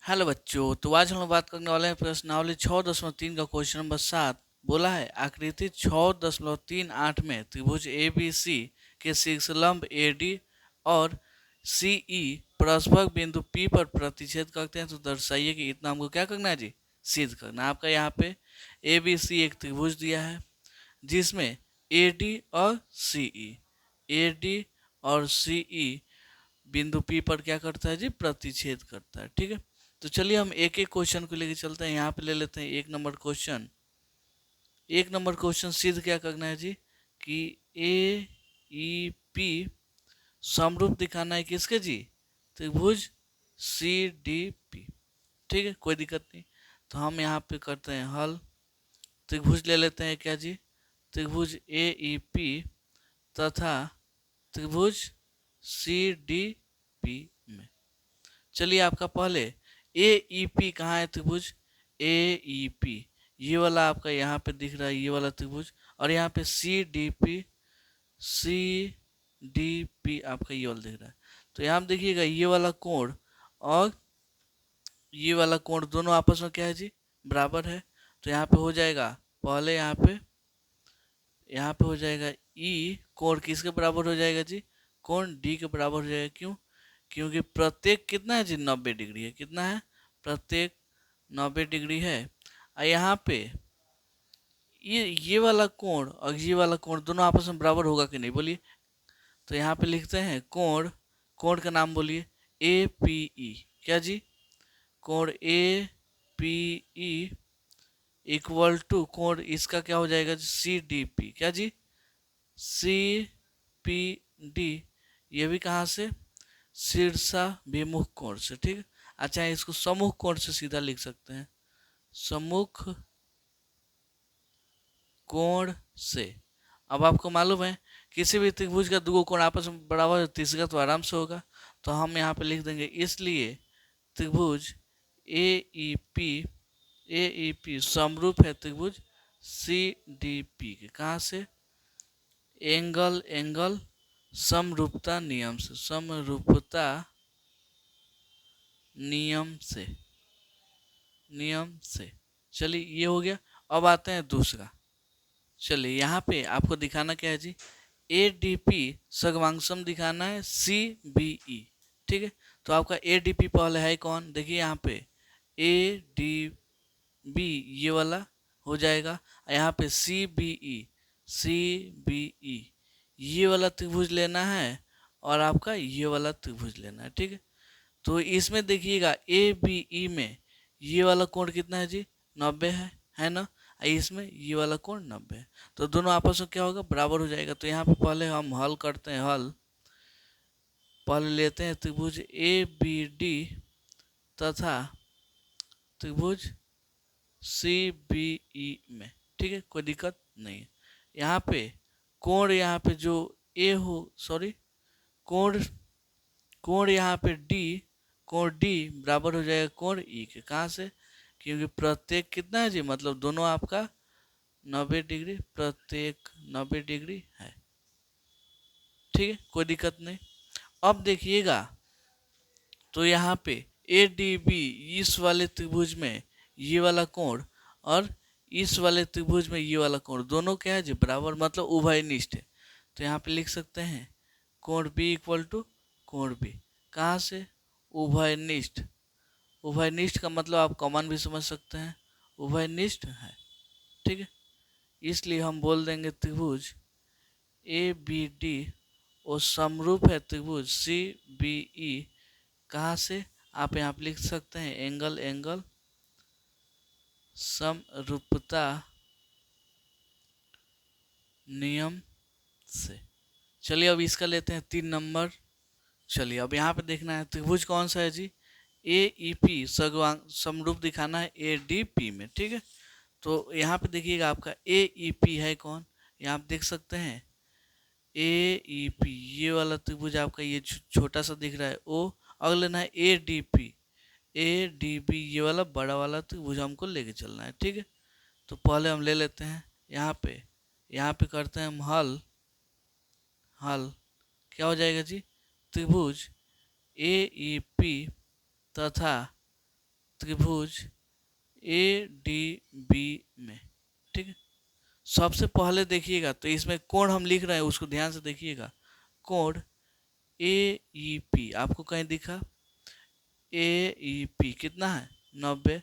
Hello बच्चों, तो आज हम लोग बात करने वाले हैं प्रश्नावली 6.3 का क्वेश्चन नंबर 7। बोला है आकृति 6.38 में त्रिभुज ए बी सी के शीर्षलंब ए डी और सी ई परस्पर बिंदु पी पर प्रतिच्छेद करते हैं, तो दर्शाइए कि इतना हमको क्या करना है जी, सिद्ध करना है। आपका यहाँ पे ए बी सी एक त्रिभुज दिया है जिसमें ए डी और सी ई और सी ई बिंदु पी पर क्या करता है जी, प्रतिच्छेद करता है। ठीक है, तो चलिए हम एक एक क्वेश्चन को लेके चलते हैं। यहाँ पे ले लेते हैं एक नंबर क्वेश्चन सिद्ध क्या करना है जी, कि ए ई पी समरूप दिखाना है किसके जी, त्रिभुज सी डी पी। ठीक है, कोई दिक्कत नहीं। तो हम यहाँ पे करते हैं हल। त्रिभुज ले लेते हैं क्या जी, त्रिभुज ए ई पी तथा त्रिभुज सी डी पी में। चलिए आपका पहले ए ई पी कहाँ है त्रिभुज, ए ई पी ये वाला आपका यहाँ पे दिख रहा है, ये वाला त्रिभुज। और यहाँ पे सी डी पी आपका ये वाला दिख रहा है। तो यहाँ देखिएगा ये वाला कोण और ये वाला कोण दोनों आपस में क्या है जी, बराबर है। तो यहाँ पे हो जाएगा, पहले यहाँ पे हो जाएगा ई कोण किसके बराबर हो जाएगा जी, कोण डी के बराबर हो जाएगा। क्यों, क्योंकि प्रत्येक कितना है जी, 90 डिग्री है। कितना है, प्रत्येक 90 डिग्री है। और यहाँ पे ये वाला कोण और ये वाला कोण दोनों आपस में बराबर होगा कि नहीं, बोलिए। तो यहाँ पे लिखते हैं कोण, कोण का नाम बोलिए ए पी ई। क्या जी, कोण A P E equal to कोण इसका क्या हो जाएगा जी, सी डी पी। क्या जी, सी पी डी ये भी कहाँ से, शीर्षाभिमुख कोण से। ठीक है, अच्छा इसको सम्मुख कोण से सीधा लिख सकते हैं, सम्मुख कोण से। अब आपको मालूम है किसी भी त्रिभुज का दो कोण आपस में बराबर है, तीसरा तो आराम से होगा। तो हम यहाँ पे लिख देंगे, इसलिए त्रिभुज ए ई पी समरूप है त्रिभुज सी डी पी के। कहाँ से, एंगल समरूपता नियम से, समरूपता नियम से। चलिए ये हो गया। अब आते हैं दूसरा। चलिए यहाँ पे आपको दिखाना क्या है जी, ए डी पी सगवांशम दिखाना है सी बी ई। ठीक है, तो आपका ए डी पी पहले है कौन, देखिए यहाँ पे ए डी बी ये वाला हो जाएगा। यहाँ पे सी बी ई ये वाला त्रिभुज लेना है और आपका ये वाला त्रिभुज लेना है। ठीक है, तो इसमें देखिएगा ए बी ई में ये वाला कोण कितना है जी, 90 है ना। इसमें ये वाला कोण 90 है, तो दोनों आपस में क्या होगा, बराबर हो जाएगा। तो यहाँ पे पहले हम हल करते हैं। हल पहले लेते हैं त्रिभुज ए बी डी तथा त्रिभुज सी बी ई में। ठीक है, कोई दिक्कत नहीं है। यहाँ पे कोण, यहाँ पे जो ए हो, सॉरी कोण कोण यहाँ पे डी, कोण डी बराबर हो जाएगा कोण ई के। कहाँ से, क्योंकि प्रत्येक कितना है जी, मतलब दोनों आपका 90 डिग्री, प्रत्येक 90 डिग्री है। ठीक है, कोई दिक्कत नहीं। अब देखिएगा, तो यहाँ पे ए डी बी इस वाले त्रिभुज में ये वाला कोण और इस वाले त्रिभुज में ये वाला कोण दोनों क्या है जी, बराबर, मतलब उभयनिष्ठ है। तो यहाँ पे लिख सकते हैं कोण बी इक्वल टू कोण बी। कहाँ से, उभयनिष्ठ। उभयनिष्ठ का मतलब आप कॉमन भी समझ सकते हैं, उभयनिष्ठ है। ठीक है, इसलिए हम बोल देंगे त्रिभुज ए बी डी और समरूप है त्रिभुज सी बी ई। कहाँ से, आप यहाँ पे लिख सकते हैं एंगल समरूपता नियम से। चलिए अब इसका लेते हैं 3 नंबर। चलिए अब यहाँ पे देखना है त्रिभुज कौन सा है जी, ए ई पी समरूप दिखाना है ए डी पी में। ठीक है, तो यहाँ पे देखिएगा आपका ए ई पी है कौन, यहाँ आप देख सकते हैं ए ई पी ये वाला त्रिभुज आपका ये छोटा सा दिख रहा है ओ। अगर लेना है ए डी बी ये वाला बड़ा वाला त्रिभुज हमको लेके चलना है। ठीक है, तो पहले हम ले लेते हैं यहाँ पे करते हैं हम हल क्या हो जाएगा जी, त्रिभुज ए ई पी तथा त्रिभुज ए डी बी में। ठीक है, सबसे पहले देखिएगा तो इसमें कोण हम लिख रहे हैं उसको ध्यान से देखिएगा। कोण ए ई पी आपको कहीं दिखा? ए ई पी कितना है? 90।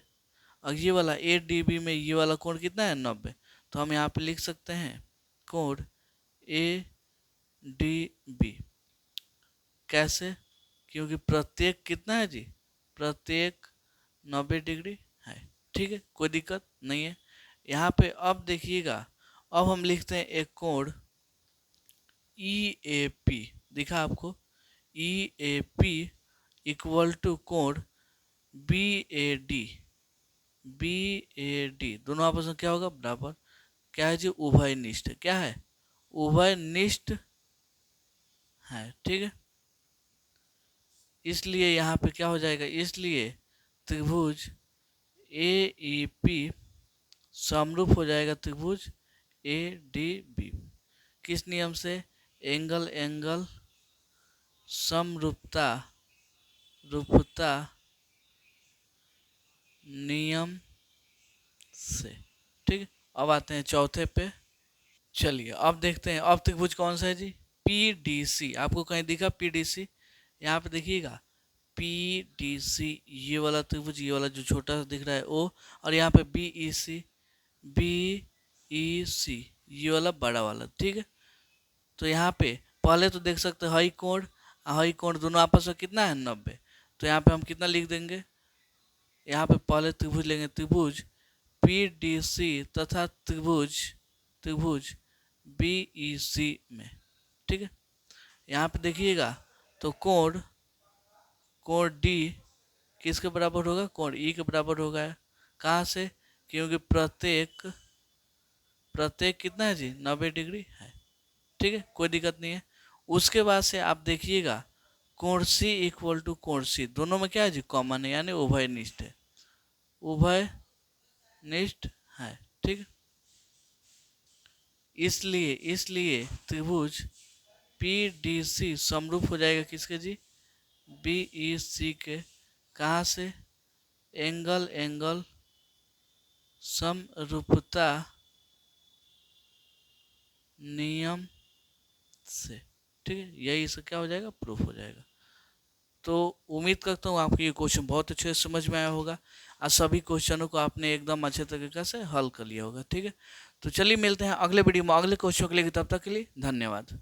और ये वाला ए डी बी में ये वाला कोण कितना है? 90। तो हम यहाँ पे लिख सकते हैं कोण ए डी बी। कैसे? क्योंकि प्रत्येक कितना है जी? प्रत्येक 90 डिग्री है। ठीक है, कोई दिक्कत नहीं है। यहाँ पे अब देखिएगा, अब हम लिखते हैं एक कोण ई ए पी। दिखा आपको? E A P equal to कोण B A D. B A D दोनों आपस में क्या होगा? बराबर। क्या है जी? उभयनिष्ठ। क्या है? उभयनिष्ठ है। ठीक है, इसलिए यहाँ पे क्या हो जाएगा? इसलिए त्रिभुज ए ई पी समरूप हो जाएगा त्रिभुज ए डी बी। किस नियम से? एंगल एंगल समरूपता रूपता नियम से। ठीक है, अब आते हैं चौथे पे। चलिए अब देखते हैं अब त्रिभुज कौन सा है जी? P D C. आपको कहीं दिखा पी डी सी? यहाँ पे देखिएगा पी डी सी, ये वाला त्रिभुज, ये वाला जो छोटा सा दिख रहा है ओ, और यहाँ पे बी ई सी। बी ई सी ये वाला बड़ा वाला। ठीक है, तो यहाँ पे पहले तो देख सकते हैं हाई कोण दोनों आपस में कितना है? 90। तो यहाँ पे हम कितना लिख देंगे? यहाँ पे पहले त्रिभुज लेंगे, त्रिभुज पी डी सी तथा त्रिभुज त्रिभुज बी ई सी में। ठीक है, यहाँ पे देखिएगा तो कोण कोण डी किसके बराबर होगा? कोण ई के बराबर होगा। कहाँ से? क्योंकि प्रत्येक प्रत्येक कितना है जी? 90 डिग्री है। ठीक है, कोई दिक्कत नहीं है। उसके बाद से आप देखिएगा कोण सी इक्वल टू कोण सी, दोनों में क्या है जी? कॉमन है, यानी उभयनिष्ठ है। उभयनिष्ठ है। ठीक है, इसलिए इसलिए त्रिभुज पी डी सी समरूप हो जाएगा किसके जी? बी ई सी के। कहाँ से? एंगल एंगल समरूपता नियम से। ठीक है, यही इसका क्या हो जाएगा? प्रूफ हो जाएगा। तो उम्मीद करता हूँ आपको ये क्वेश्चन बहुत अच्छे से समझ में आया होगा और सभी क्वेश्चनों को आपने एकदम अच्छे तरीके से हल कर लिया होगा। ठीक है, तो चलिए मिलते हैं अगले वीडियो में अगले क्वेश्चन के लिए। तब तक के लिए धन्यवाद।